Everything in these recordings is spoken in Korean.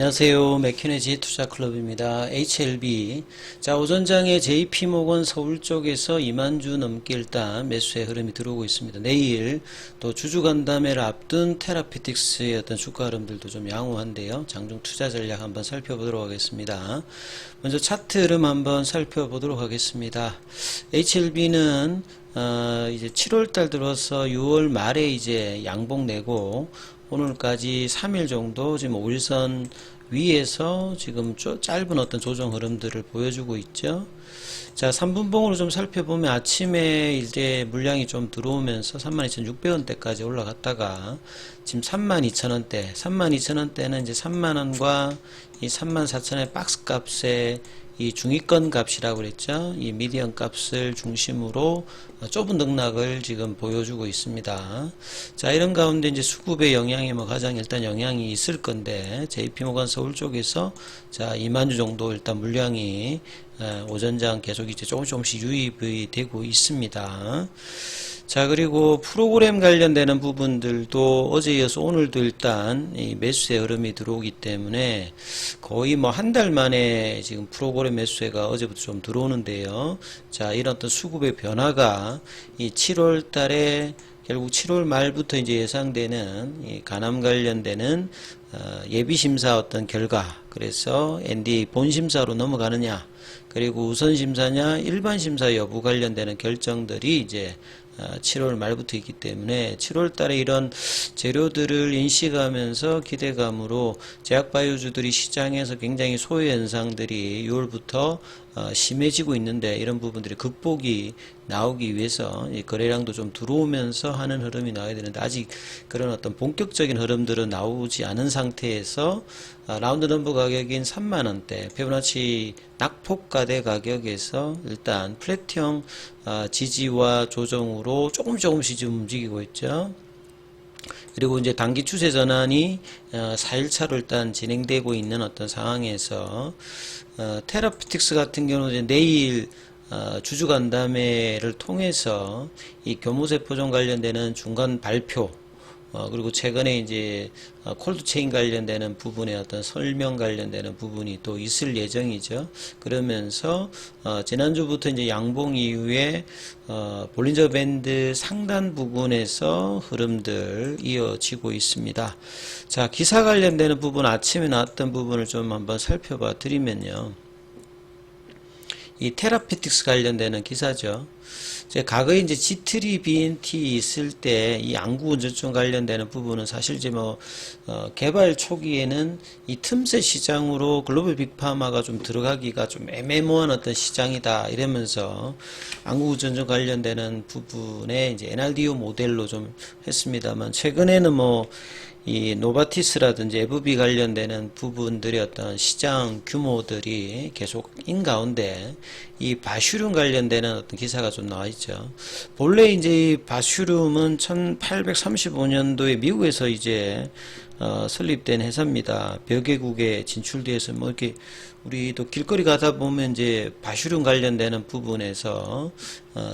안녕하세요. 맥케네지 투자클럽입니다. HLB. 자, 오전장에 JP모건 서울 쪽에서 2만 주 넘게 일단 매수의 흐름이 들어오고 있습니다. 내일 또 주주간담회를 앞둔 테라피틱스의 어떤 주가 흐름들도 좀 양호한데요. 장중 투자 전략 한번 살펴보도록 하겠습니다. 먼저 차트 흐름 한번 살펴보도록 하겠습니다. HLB는 이제 7월달 들어서 6월 말에 이제 양봉 내고 오늘까지 3일 정도 지금 5일선 위에서 지금 짧은 어떤 조정 흐름들을 보여주고 있죠. 자, 3분봉으로 좀 살펴보면 아침에 이제 물량이 좀 들어오면서 32,600원대까지 올라갔다가 지금 32,000원대, 32,000원대는 이제 3만원과 이 34,000원의 박스 값에 이 중위권 값이라고 그랬죠. 이 미디언 값을 중심으로 좁은 등락을 지금 보여주고 있습니다. 자, 이런 가운데 이제 수급의 영향이 가장 일단 영향이 있을 건데, JP모건 서울 쪽에서 자, 2만 주 정도 일단 물량이 오전장 계속 이제 조금씩 유입이 되고 있습니다. 자, 그리고 프로그램 관련되는 부분들도 어제 이어서 오늘도 일단 이 매수세 흐름이 들어오기 때문에 거의 한 달 만에 지금 프로그램 매수세가 어제부터 좀 들어오는데요. 자, 이런 어떤 수급의 변화가 이 7월 달에 결국 7월 말부터 이제 예상되는 이 간암 관련되는 예비심사 어떤 결과, 그래서 NDA 본심사로 넘어가느냐, 그리고 우선심사냐 일반심사 여부 관련되는 결정들이 이제 7월 말부터 있기 때문에 7월 달에 이런 재료들을 인식하면서 기대감으로 제약바이오주들이 시장에서 굉장히 소외 현상들이 6월부터 심해지고 있는데, 이런 부분들이 극복이 나오기 위해서 거래량도 좀 들어오면서 하는 흐름이 나와야 되는데, 아직 그런 어떤 본격적인 흐름들은 나오지 않은 상태에서 라운드 넘버 가격인 3만원대 페보나치 낙폭가대 가격에서 일단 플랫형 지지와 조정으로 조금씩 지금 움직이고 있죠. 그리고 이제 단기 추세 전환이 4일차로 일단 진행되고 있는 어떤 상황에서 테라피틱스 같은 경우는 이제 내일 주주간담회를 통해서 이 교무세포종 관련되는 중간 발표, 그리고 최근에 이제 콜드체인 관련되는 부분에 어떤 설명 관련되는 부분이 또 있을 예정이죠. 그러면서 지난주부터 이제 양봉 이후에 볼린저 밴드 상단 부분에서 흐름들 이어지고 있습니다. 자, 기사 관련되는 부분, 아침에 나왔던 부분을 좀 한번 살펴봐 드리면요. 이 테라피틱스 관련되는 기사죠. 과거에 이제 G3 BNT 있을 때 이 안구운전증 관련되는 부분은 사실 이제 개발 초기에는 이 틈새 시장으로 글로벌 빅파마가 좀 들어가기가 좀 애매모호한 어떤 시장이다 이러면서 안구운전증 관련되는 부분에 이제 NRDO 모델로 좀 했습니다만, 최근에는 이 노바티스라든지 에브비 관련되는 부분들의 어떤 시장 규모들이 계속인 가운데 이 바슈륨 관련되는 어떤 기사가 좀 나와 있죠. 본래 이제 이 바슈륨은 1835년도에 미국에서 이제 설립된 회사입니다. 벽외국에 진출돼서 이렇게 우리도 길거리 가다 보면 이제 바슈륨 관련되는 부분에서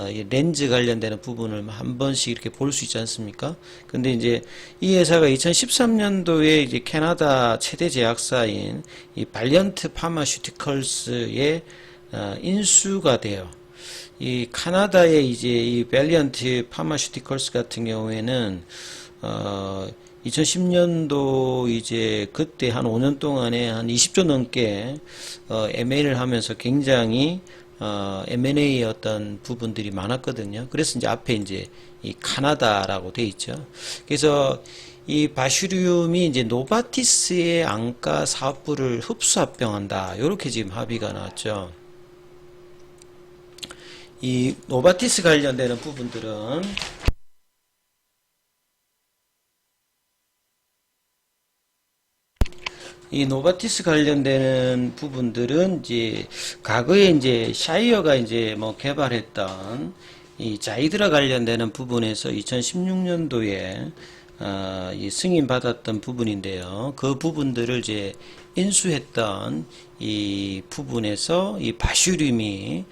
이 렌즈 관련되는 부분을 한 번씩 이렇게 볼 수 있지 않습니까? 근데 이제 이 회사가 2013년도에 이제 캐나다 최대 제약사인 이 발리언트 파마슈티컬스에 인수가 돼요. 이 카나다의 이제 이 발리언트 파마슈티컬스 같은 경우에는 2010년도 이제 그때 한 5년 동안에 한 20조 넘게 M&A를 하면서 굉장히 M&A 어떤 부분들이 많았거든요. 그래서 이제 앞에 이제 이 카나다라고 돼 있죠. 그래서 이 바슈륨이 이제 노바티스의 안가 사업부를 흡수 합병한다, 이렇게 지금 합의가 나왔죠. 이 노바티스 관련되는 부분들은 이 노바티스 관련되는 부분들은 이제 과거에 이제 샤이어가 이제 개발했던 이 자이드라 관련되는 부분에서 2016년도에 이 승인 받았던 부분인데요. 그 부분들을 이제 인수했던 이 부분에서 이 바슈륨이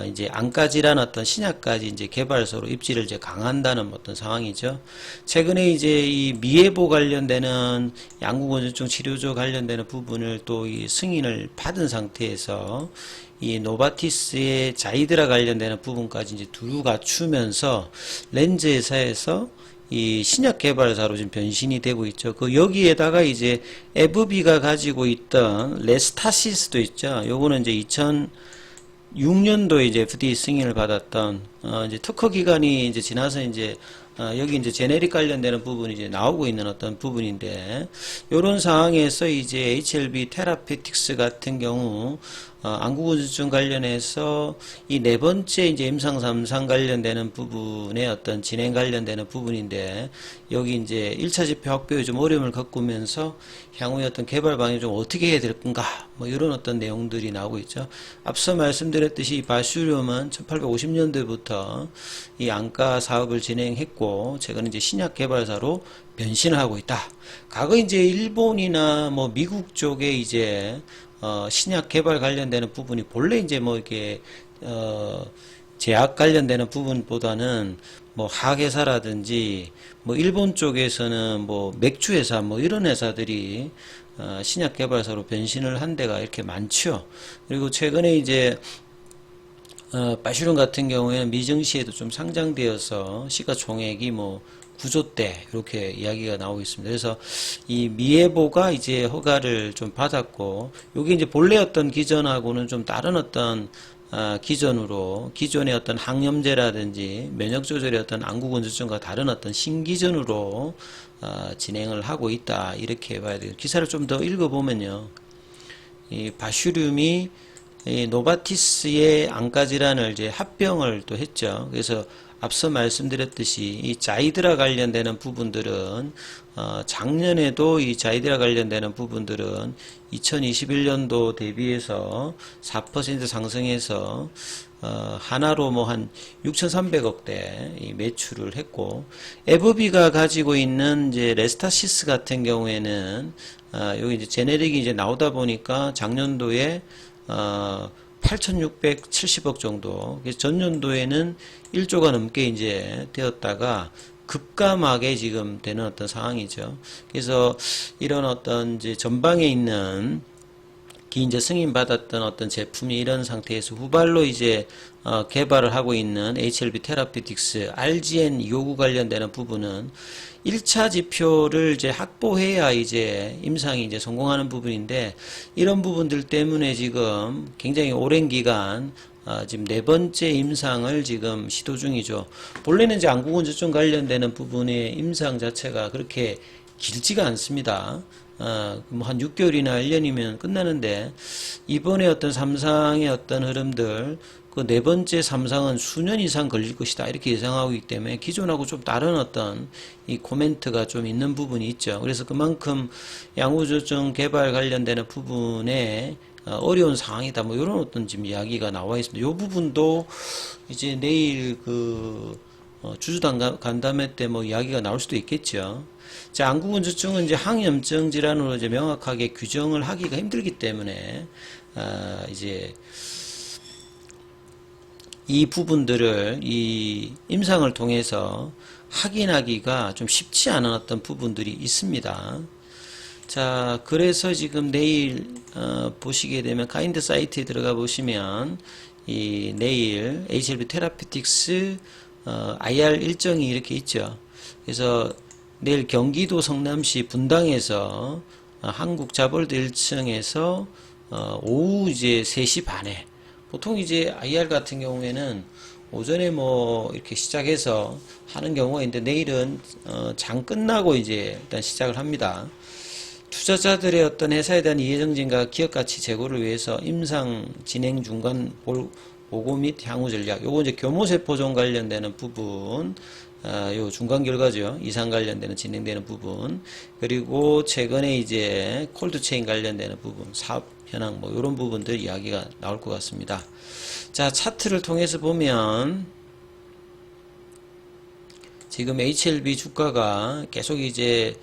이제 안과질환 어떤 신약까지 이제 개발소로 입지를 이제 강한다는 어떤 상황이죠. 최근에 이제 이 미해보 관련되는 양구건조증 치료조 관련되는 부분을 또 이 승인을 받은 상태에서 이 노바티스의 자이드라 관련되는 부분까지 이제 두루 갖추면서 렌즈 회사에서 이 신약 개발사로 지금 변신이 되고 있죠. 그 여기에다가 이제 에브비가 가지고 있던 레스타시스도 있죠. 요거는 이제 2006년도에 이제 FDA 승인을 받았던 이제 특허 기간이 이제 지나서 이제 여기 이제 제네릭 관련되는 부분이 이제 나오고 있는 어떤 부분인데, 요런 상황에서 이제 HLB 테라피틱스 같은 경우 안구건조증 관련해서 이 네 번째 이제 임상 3상 관련되는 부분의 어떤 진행 관련되는 부분인데, 여기 이제 1차 지표 확보에 좀 어려움을 겪으면서 향후에 어떤 개발 방향을 좀 어떻게 해야 될 건가, 뭐 이런 어떤 내용들이 나오고 있죠. 앞서 말씀드렸듯이 바슈륨은 1850년대부터 이 안과 사업을 진행했고, 최근 이제 신약 개발사로 변신을 하고 있다. 과거 이제 일본이나 뭐 미국 쪽에 이제 신약 개발 관련되는 부분이 본래 이제 뭐 이렇게 제약 관련되는 부분보다는 뭐 화학회사라든지 뭐 일본 쪽에서는 뭐 맥주회사 뭐 이런 회사들이 신약 개발사로 변신을 한 데가 이렇게 많죠. 그리고 최근에 이제 바슈lum 같은 경우에는 미증시에도 좀 상장되어서 시가총액이 뭐 9조대 이렇게 이야기가 나오고 있습니다. 그래서 이 미해보가 이제 허가를 좀 받았고, 요게 이제 본래 어떤 기전하고는 좀 다른 어떤 기존의 어떤 항염제라든지 면역 조절의 어떤 안구건조증과 다른 어떤 신기전으로 진행을 하고 있다, 이렇게 봐야 돼요. 기사를 좀 더 읽어보면요, 이 바슈lum이 이 노바티스의 안과질환을 이제 합병을 또 했죠. 그래서 앞서 말씀드렸듯이 이 자이드라 관련되는 부분들은 작년에도 이 자이드라 관련되는 부분들은 2021년도 대비해서 4% 상승해서 하나로 뭐 한 6,300억대 이 매출을 했고, 에버비가 가지고 있는 이제 레스타시스 같은 경우에는 여기 이제 제네릭이 이제 나오다 보니까 작년도에 8,670억 정도. 그래서 전년도에는 1조가 넘게 이제 되었다가 급감하게 지금 되는 어떤 상황이죠. 그래서 이런 어떤 이제 전방에 있는 이제 승인받았던 어떤 제품이 이런 상태에서 후발로 이제 개발을 하고 있는 HLB 테라피틱스 RGN 259 관련되는 부분은 1차 지표를 이제 확보해야 이제 임상이 이제 성공하는 부분인데, 이런 부분들 때문에 지금 굉장히 오랜 기간 지금 네 번째 임상을 지금 시도 중이죠. 본래는 이제 안구건조증 관련되는 부분의 임상 자체가 그렇게 길지가 않습니다. 뭐 한 6개월이나 1년이면 끝나는데, 이번에 어떤 3상의 어떤 흐름들, 그 네 번째 3상은 수년 이상 걸릴 것이다, 이렇게 예상하고 있기 때문에 기존하고 좀 다른 어떤 이 코멘트가 좀 있는 부분이 있죠. 그래서 그만큼 양구조증 개발 관련되는 부분에 어려운 상황이다, 뭐 이런 어떤 지금 이야기가 나와 있습니다. 이 부분도 이제 내일 그 주주간담회 때 뭐 이야기가 나올 수도 있겠죠. 자, 안구건조증은 이제 항염증 질환으로 이제 명확하게 규정을 하기가 힘들기 때문에 이제 이 부분들을 이 임상을 통해서 확인하기가 좀 쉽지 않은 어떤 부분들이 있습니다. 자, 그래서 지금 내일 보시게 되면 가이드 사이트에 들어가 보시면 이 내일 HLB 테라피틱스 IR 일정이 이렇게 있죠. 그래서 내일 경기도 성남시 분당에서 한국자볼드 1층에서 오후 이제 3시 반에, 보통 이제 IR 같은 경우에는 오전에 뭐 이렇게 시작해서 하는 경우가 있는데, 내일은 장 끝나고 이제 일단 시작을 합니다. 투자자들의 어떤 회사에 대한 이해정진과 기업가치 제고를 위해서 임상 진행 중간 보고 및 향후 전략, 요거 이제 교모세포종 관련되는 부분, 요 중간 결과죠. 이상 관련되는 진행되는 부분, 그리고 최근에 이제 콜드체인 관련되는 부분, 사업 현황 뭐 이런 부분들 이야기가 나올 것 같습니다. 자, 차트를 통해서 보면 지금 HLB 주가가 계속 이제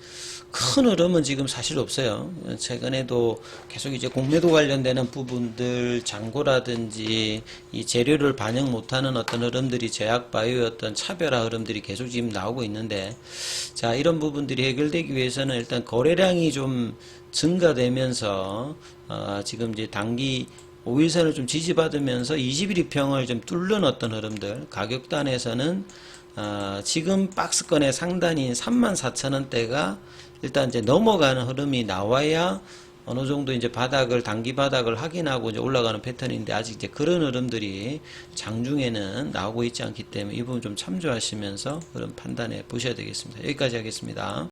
큰 흐름은 지금 사실 없어요. 최근에도 계속 이제 공매도 관련되는 부분들, 잔고라든지 이 재료를 반영 못하는 어떤 흐름들이 제약 바이오의 어떤 차별화 흐름들이 계속 지금 나오고 있는데, 자, 이런 부분들이 해결되기 위해서는 일단 거래량이 좀 증가되면서, 지금 이제 단기 5일선을 좀 지지받으면서 21일평을 좀 뚫는 어떤 흐름들, 가격단에서는 지금 박스권의 상단인 34,000원대가 일단 이제 넘어가는 흐름이 나와야 어느 정도 이제 바닥을, 단기 바닥을 확인하고 이제 올라가는 패턴인데, 아직 이제 그런 흐름들이 장중에는 나오고 있지 않기 때문에 이 부분 좀 참조하시면서 흐름 판단해 보셔야 되겠습니다. 여기까지 하겠습니다.